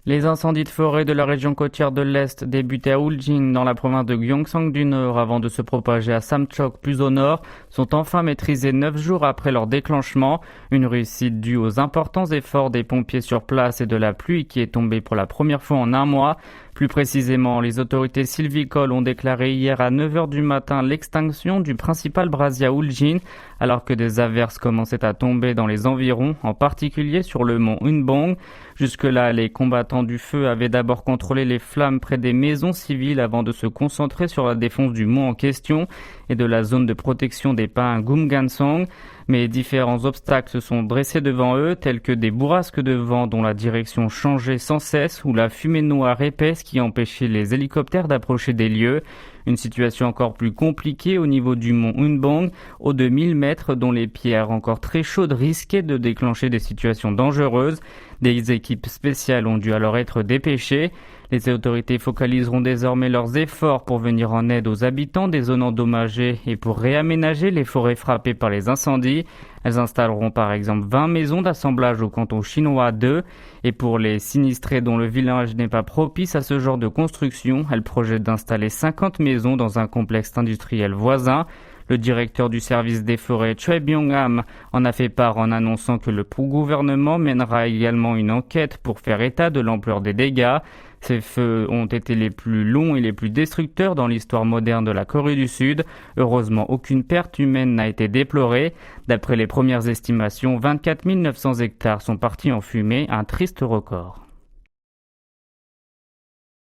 Les incendies de forêt de la région côtière de l'Est débutés à Uljing dans la province de Gyeongsang du Nord avant de se propager à Samcheok plus au nord sont enfin maîtrisés 9 jours après leur déclenchement. Une réussite due aux importants efforts des pompiers sur place et de la pluie qui est tombée pour la première fois en un mois. Plus précisément, les autorités sylvicoles ont déclaré hier à 9h du matin l'extinction du principal brasier à Uljin alors que des averses commençaient à tomber dans les environs, en particulier sur le mont Unbong. Jusque-là, les combattants du feu avaient d'abord contrôlé les flammes près des maisons civiles avant de se concentrer sur la défense du mont en question et de la zone de protection des pins Gumgansong. Mais différents obstacles se sont dressés devant eux, tels que des bourrasques de vent dont la direction changeait sans cesse ou la fumée noire épaisse qui empêchait les hélicoptères d'approcher des lieux. Une situation encore plus compliquée au niveau du mont Unbong, haut de 1000 mètres, dont les pierres encore très chaudes risquaient de déclencher des situations dangereuses. Des équipes spéciales ont dû alors être dépêchées. Les autorités focaliseront désormais leurs efforts pour venir en aide aux habitants des zones endommagées et pour réaménager les forêts frappées par les incendies. Elles installeront par exemple 20 maisons d'assemblage au canton chinois 2 et pour les sinistrés dont le village n'est pas propice à ce genre de construction, elles projettent d'installer 50 maisons dans un complexe industriel voisin. Le directeur du service des forêts, Choi Byung-ham, en a fait part en annonçant que le gouvernement mènera également une enquête pour faire état de l'ampleur des dégâts. Ces feux ont été les plus longs et les plus destructeurs dans l'histoire moderne de la Corée du Sud. Heureusement, aucune perte humaine n'a été déplorée. D'après les premières estimations, 24 900 hectares sont partis en fumée, un triste record.